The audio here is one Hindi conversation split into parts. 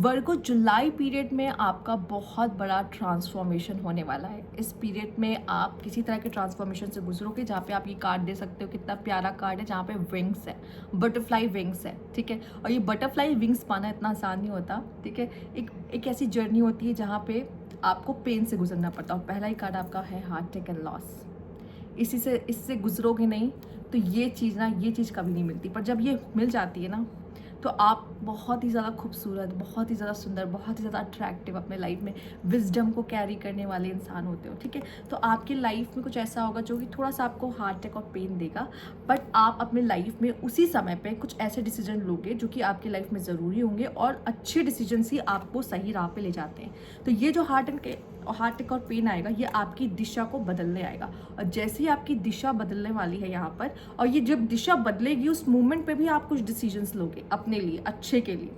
वर्गो जुलाई पीरियड में आपका बहुत बड़ा ट्रांसफॉर्मेशन होने वाला है। इस पीरियड में आप किसी तरह के ट्रांसफॉर्मेशन से गुजरोगे, जहाँ पे आप ये कार्ड दे सकते हो, कितना प्यारा कार्ड है, जहाँ पे विंग्स है, बटरफ्लाई विंग्स है, ठीक है। और ये बटरफ्लाई विंग्स पाना इतना आसान नहीं होता, ठीक है। एक ऐसी जर्नी होती है जहाँ पे आपको पेन से गुजरना पड़ता है। और पहला ही कार्ड आपका है हार्ट टेक एंड लॉस। इससे गुजरोगे नहीं तो ये चीज़ कभी नहीं मिलती, पर जब ये मिल जाती है ना, तो आप बहुत ही ज़्यादा खूबसूरत, बहुत ही ज़्यादा सुंदर, बहुत ही ज़्यादा अट्रैक्टिव, अपने लाइफ में विजडम को कैरी करने वाले इंसान होते हो, ठीक है। तो आपकी लाइफ में कुछ ऐसा होगा जो कि थोड़ा सा आपको हार्ट अटैक और पेन देगा, बट आप अपने लाइफ में उसी समय पे कुछ ऐसे डिसीजन लोगे जो कि आपकी लाइफ में ज़रूरी होंगे, और अच्छे डिसीजन ही आपको सही राह पे ले जाते हैं। तो ये जो हार्ट अटैक और पेन आएगा, ये आपकी दिशा को बदलने आएगा। और जैसे ही आपकी दिशा बदलने वाली है यहाँ पर, और ये जब दिशा बदलेगी उस मोमेंट पे भी आप कुछ डिसीजंस लोगे अपने लिए, अच्छे के लिए,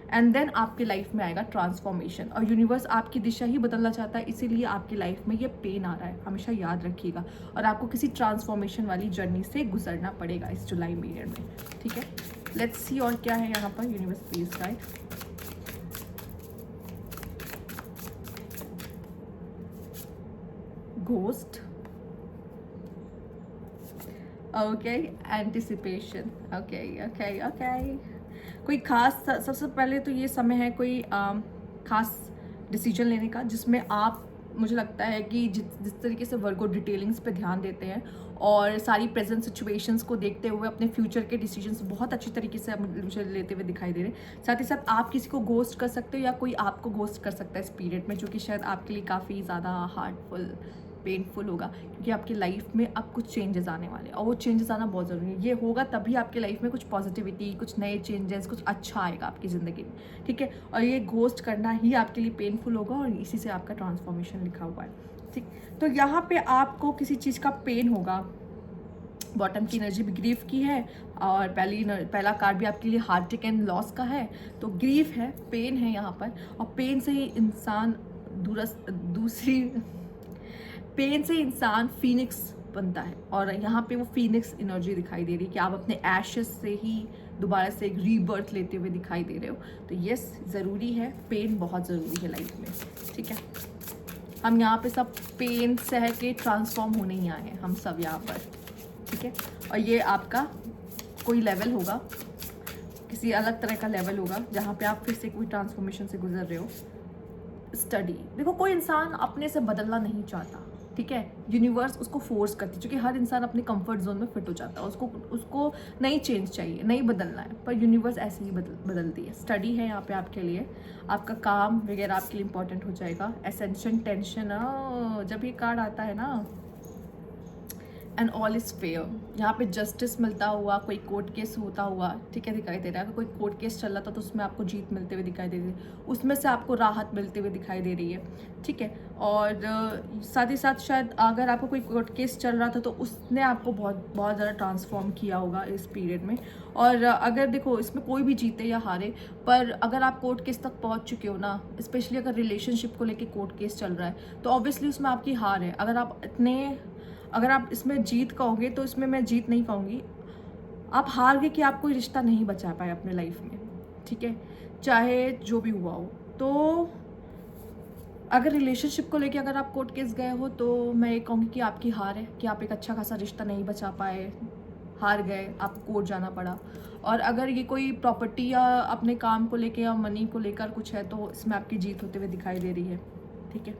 एंड देन आपकी लाइफ में आएगा ट्रांसफॉर्मेशन। और यूनिवर्स आपकी दिशा ही बदलना चाहता है, इसीलिए आपकी लाइफ में ये पेन आ रहा है, हमेशा याद रखिएगा। और आपको किसी ट्रांसफॉर्मेशन वाली जर्नी से गुजरना पड़ेगा इस जुलाई पीरियड में, ठीक है। लेट्स सी और क्या है यहाँ पर। Universe please guide. Ghost, okay, anticipation, okay okay okay. कोई खास, सबसे पहले तो ये समय है कोई खास डिसीजन लेने का, जिसमें आप, मुझे लगता है कि जिस तरीके से वर्गो डिटेलिंग्स पे ध्यान देते हैं और सारी प्रेजेंट सिचुएशंस को देखते हुए अपने फ्यूचर के डिसीजंस बहुत अच्छी तरीके से मुझे लेते हुए दिखाई दे रहे हैं। साथ ही साथ आप किसी को घोस्ट कर सकते हो या कोई आपको घोस्ट कर सकता है इस पीरियड में, जो कि शायद आपके लिए काफ़ी ज़्यादा हार्टफुल, पेनफुल होगा, क्योंकि आपकी लाइफ में अब कुछ चेंजेस आने वाले हैं, और वो चेंजेस आना बहुत ज़रूरी है। ये होगा तभी आपकी लाइफ में कुछ पॉजिटिविटी, कुछ नए चेंजेस, कुछ अच्छा आएगा आपकी ज़िंदगी में, ठीक है। और ये घोस्ट करना ही आपके लिए पेनफुल होगा, और इसी से आपका ट्रांसफॉर्मेशन लिखा हुआ है, ठीक। तो यहाँ पे आपको किसी चीज़ का पेन होगा। बॉटम की एनर्जी भी ग्रीफ की है, और पहला कार्ड भी आपके लिए हार्ट अटैक एंड लॉस का है। तो ग्रीफ है, पेन है यहाँ पर, और पेन से ही इंसान फीनिक्स बनता है। और यहाँ पे वो फीनिक्स एनर्जी दिखाई दे रही है कि आप अपने एशेस से ही दोबारा से एक रीबर्थ लेते हुए दिखाई दे रहे हो। तो यस, ज़रूरी है, पेन बहुत ज़रूरी है लाइफ में, ठीक है। हम यहाँ पे सब पेन सह के ट्रांसफॉर्म होने ही आए हैं, हम सब यहाँ पर, ठीक है। और ये आपका कोई लेवल होगा, किसी अलग तरह का लेवल होगा, जहाँ पे आप फिर से कोई ट्रांसफॉर्मेशन से गुजर रहे हो। स्टडी, देखो, कोई इंसान अपने से बदलना नहीं चाहता, ठीक है। यूनिवर्स उसको फोर्स करती है, क्योंकि हर इंसान अपने कंफर्ट जोन में फिट हो जाता है, उसको नई चेंज चाहिए, नहीं बदलना है, पर यूनिवर्स ऐसे ही बदलती है। स्टडी है यहाँ पे आपके लिए, आपका काम वगैरह आपके लिए इंपॉर्टेंट हो जाएगा। एसेंशन, टेंशन, जब ये कार्ड आता है ना, एंड ऑल इज़ फेयर, यहाँ पे जस्टिस मिलता हुआ, कोई कोर्ट केस होता हुआ, ठीक है, दिखाई दे रहा है। अगर कोई कोर्ट केस चल रहा था तो उसमें आपको जीत मिलते हुए दिखाई दे रही है, उसमें से आपको राहत मिलते हुए दिखाई दे रही है, ठीक है। और साथ ही साथ शायद अगर आपको कोई कोर्ट केस चल रहा था तो उसने आपको बहुत बहुत ज़्यादा ट्रांसफॉर्म किया होगा इस पीरियड में। और अगर देखो, इसमें कोई भी जीते या हारे, पर अगर आप कोर्ट केस तक पहुँच चुके हो ना, स्पेशली अगर रिलेशनशिप को लेकर कोर्ट केस चल रहा है, तो ऑब्वियसली उसमें आपकी हार है। अगर आप इसमें जीत कहोगे तो इसमें मैं जीत नहीं कहूँगी, आप हार गए कि आप कोई रिश्ता नहीं बचा पाए अपने लाइफ में, ठीक है, चाहे जो भी हुआ हो। तो अगर रिलेशनशिप को लेके अगर आप कोर्ट केस गए हो, तो मैं ये कहूँगी कि आपकी हार है, कि आप एक अच्छा खासा रिश्ता नहीं बचा पाए, हार गए, आपको कोर्ट जाना पड़ा। और अगर ये कोई प्रॉपर्टी या अपने काम को लेके या मनी को लेकर कुछ है, तो इसमें आपकी जीत होते हुए दिखाई दे रही है, ठीक है।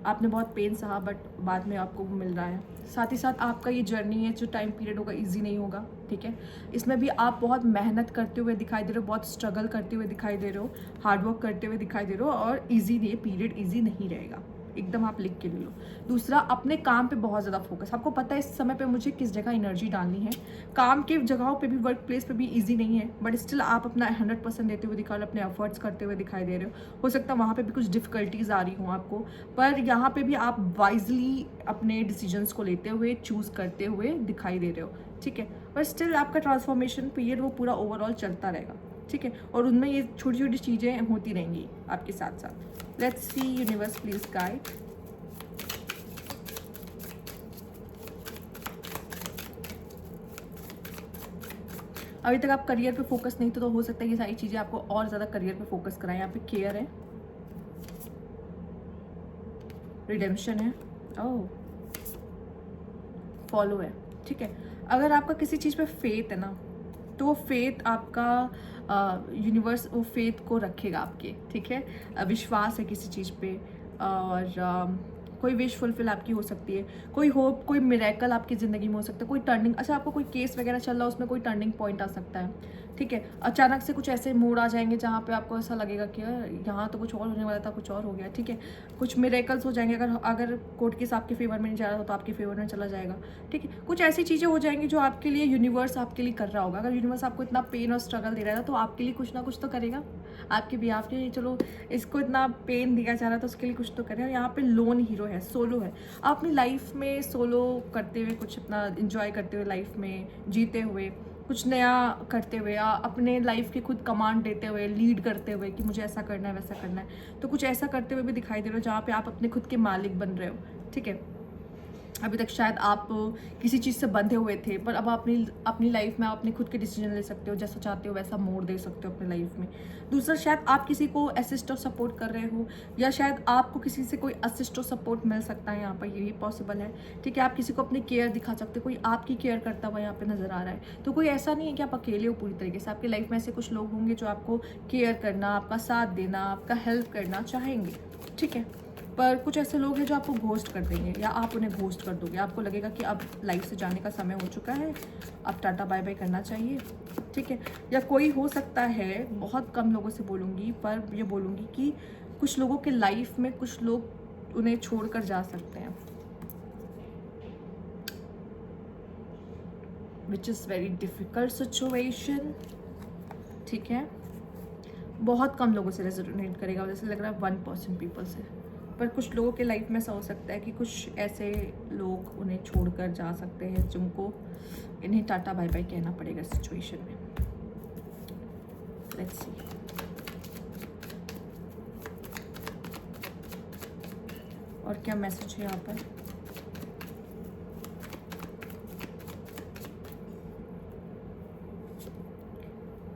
आपने बहुत पेन सहा, बट बाद में आपको वो मिल रहा है। साथ ही साथ आपका ये जर्नी है, जो टाइम पीरियड होगा, इजी नहीं होगा, ठीक है। इसमें भी आप बहुत मेहनत करते हुए दिखाई दे रहे हो, बहुत स्ट्रगल करते हुए दिखाई दे रहे हो, हार्डवर्क करते हुए दिखाई दे रहे हो, और ईजी नहीं, पीरियड ईजी नहीं रहेगा, एकदम आप लिख के ले लो। दूसरा, अपने काम पे बहुत ज़्यादा फोकस, आपको पता है इस समय पे मुझे किस जगह एनर्जी डालनी है। काम के जगहों पे भी, वर्क प्लेस पे भी इजी नहीं है, बट स्टिल आप अपना 100% देते हुए दिखा रहे हो, अपने एफर्ट्स करते हुए दिखाई दे रहे हो सकता है वहाँ पे भी कुछ डिफ़िकल्टीज आ रही हों आपको, पर यहाँ पे भी आप वाइजली अपने डिसीजंस को लेते हुए, चूज़ करते हुए दिखाई दे रहे हो, ठीक है। पर स्टिल आपका ट्रांसफॉर्मेशन पीरियड वो पूरा ओवरऑल चलता रहेगा, ठीक है। और उनमें ये छोटी छोटी चीज़ें होती रहेंगी आपके साथ साथ। Let's see, universe please guide. अभी तक आप करियर पे फोकस नहीं थे तो हो सकता है ये सारी चीज़ें आपको और ज़्यादा करियर पे फोकस कराएं। यहाँ पे केयर है, रिडेम्पशन है, ओह फॉलो है, ठीक है। अगर आपका किसी चीज़ पे फेथ है ना, तो वो फेथ आपका यूनिवर्स वो फेथ को रखेगा आपके, ठीक है। विश्वास है किसी चीज़ पे, और कोई विश फुलफिल आपकी हो सकती है, कोई होप, कोई मिरेकल आपकी ज़िंदगी में हो सकता है, कोई टर्निंग, अच्छा आपको कोई केस वगैरह चल रहा है उसमें कोई टर्निंग पॉइंट आ सकता है, ठीक है। अचानक से कुछ ऐसे मोड़ आ जाएंगे जहाँ पे आपको ऐसा लगेगा कि यार यहाँ तो कुछ और होने वाला था, कुछ और हो गया, ठीक है। कुछ मिरेकल्स हो जाएंगे, अगर कोर्ट केस आपके फेवर में नहीं जा रहा था तो आपके फेवर में चला जाएगा, ठीक है। कुछ ऐसी चीज़ें हो जाएंगी जो आपके लिए यूनिवर्स आपके लिए कर रहा होगा। अगर यूनिवर्स आपको इतना पेन और स्ट्रगल दे रहा है तो आपके लिए कुछ ना कुछ तो करेगा आपके बिहाफ के। चलो इसको इतना पेन दिया जा रहा है तो उसके लिए कुछ तो करेगा। यहाँ पे लोन हीरो है, सोलो है। आप अपनी लाइफ में सोलो करते हुए कुछ अपना इंजॉय करते हुए, लाइफ में जीते हुए, कुछ नया करते हुए, या अपने लाइफ की खुद कमांड देते हुए, लीड करते हुए कि मुझे ऐसा करना है वैसा करना है, तो कुछ ऐसा करते हुए भी दिखाई दे रहे हो जहाँ पे आप अपने खुद के मालिक बन रहे हो, ठीक है। अभी तक शायद आप किसी चीज़ से बंधे हुए थे, पर अब अपनी लाइफ में आप अपने खुद के डिसीजन ले सकते हो, जैसा चाहते हो वैसा मोड़ दे सकते हो अपनी लाइफ में। दूसरा, शायद आप किसी को असिस्ट और सपोर्ट कर रहे हो, या शायद आपको किसी से कोई असिस्ट और सपोर्ट मिल सकता है, यहाँ पर ये भी पॉसिबल है, ठीक है। आप किसी को अपनी केयर दिखा सकते हो, कोई आपकी केयर करता हुआ यहाँ पे नजर आ रहा है। तो कोई ऐसा नहीं है कि आप अकेले हो पूरी तरीके से, आपकी लाइफ में ऐसे कुछ लोग होंगे जो आपको केयर करना, आपका साथ देना, आपका हेल्प करना चाहेंगे, ठीक है। पर कुछ ऐसे लोग हैं जो आपको घोस्ट कर देंगे, या आप उन्हें घोस्ट कर दोगे। आपको लगेगा कि अब लाइफ से जाने का समय हो चुका है, अब टाटा बाय बाय करना चाहिए, ठीक है। या कोई हो सकता है, बहुत कम लोगों से बोलूँगी, पर ये बोलूँगी कि कुछ लोगों के लाइफ में कुछ लोग उन्हें छोड़कर जा सकते हैं, which is very difficult situation, ठीक है। बहुत कम लोगों से रेजोनेट करेगा, जैसे लग रहा है 1% पीपल से। पर कुछ लोगों के लाइफ में ऐसा हो सकता है कि कुछ ऐसे लोग उन्हें छोड़कर जा सकते हैं जिनको इन्हें टाटा बाय बाय कहना पड़ेगा सिचुएशन में। Let's see. और क्या मैसेज है यहाँ पर?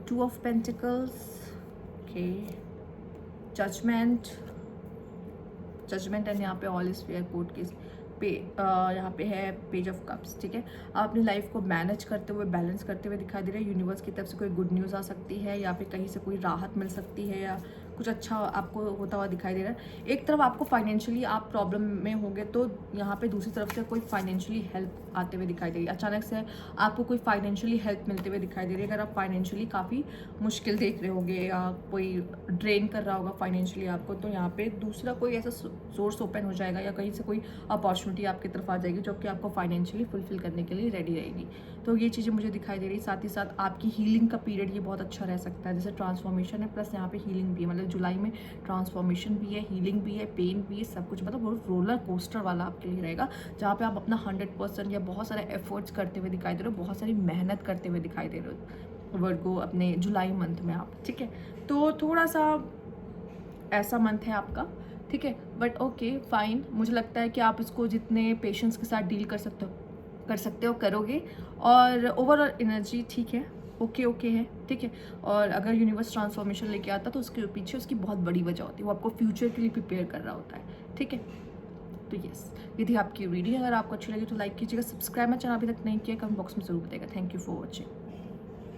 Two of pentacles, okay, judgement and यहाँ पे all is fair, court case पे, यहाँ पे है पेज ऑफ कप्स, ठीक है। आप अपनी लाइफ को मैनेज करते हुए, बैलेंस करते हुए दिखाई दे रहे हैं। यूनिवर्स की तरफ से कोई गुड न्यूज़ आ सकती है, या फिर कहीं से कोई राहत मिल सकती है, या कुछ अच्छा आपको होता हुआ दिखाई दे रहा है। एक तरफ आपको फाइनेंशियली आप प्रॉब्लम में होंगे, तो यहाँ पे दूसरी तरफ से कोई फाइनेंशियली हेल्प आते हुए दिखाई दे रही है। अचानक से आपको कोई फाइनेंशियली हेल्प मिलते हुए दिखाई दे रही है। अगर आप फाइनेंशियली काफ़ी मुश्किल देख रहे होगे, या कोई ड्रेन कर रहा होगा फाइनेंशियली आपको, तो यहाँ पे दूसरा कोई ऐसा सोर्स ओपन हो जाएगा, या कहीं से कोई अपॉर्चुनिटी आपकी तरफ आ जाएगी जो कि आपको फाइनेंशियली फुलफिल करने के लिए रेडी रहेगी। तो ये चीज़ें मुझे दिखाई दे रही। साथ ही साथ आपकी हीलिंग का पीरियड ये बहुत अच्छा रह सकता है, जैसे ट्रांसफॉर्मेशन है प्लस यहाँ पे हीलिंग भी है। मतलब जुलाई में ट्रांसफॉर्मेशन भी है, हीलिंग भी है, पेन भी है, सब कुछ, मतलब बहुत रोलर कोस्टर वाला आपके लिए रहेगा, जहाँ पे आप अपना 100% या बहुत सारे एफर्ट्स करते हुए दिखाई दे रहे हो, बहुत सारी मेहनत करते हुए दिखाई दे रहे हो वर्गो अपने जुलाई मंथ में आप, ठीक है। तो थोड़ा सा ऐसा मंथ है आपका, ठीक है। बट ओके फाइन, मुझे लगता है कि आप इसको जितने पेशेंस के साथ डील कर सकते हो करोगे। और ओवरऑल एनर्जी ठीक है, ओके है, ठीक है। और अगर यूनिवर्स ट्रांसफॉर्मेशन लेके आता तो उसके पीछे उसकी बहुत बड़ी वजह होती है, वो आपको फ्यूचर के लिए प्रिपेयर कर रहा होता है, ठीक है। तो यस, ये थी आपकी रीडिंग। अगर आपको अच्छी लगी तो लाइक कीजिएगा, सब्सक्राइब मेरा चैनल अभी तक नहीं किया, कमेंट बॉक्स में जरूर बताइएगा। Thank you for watching.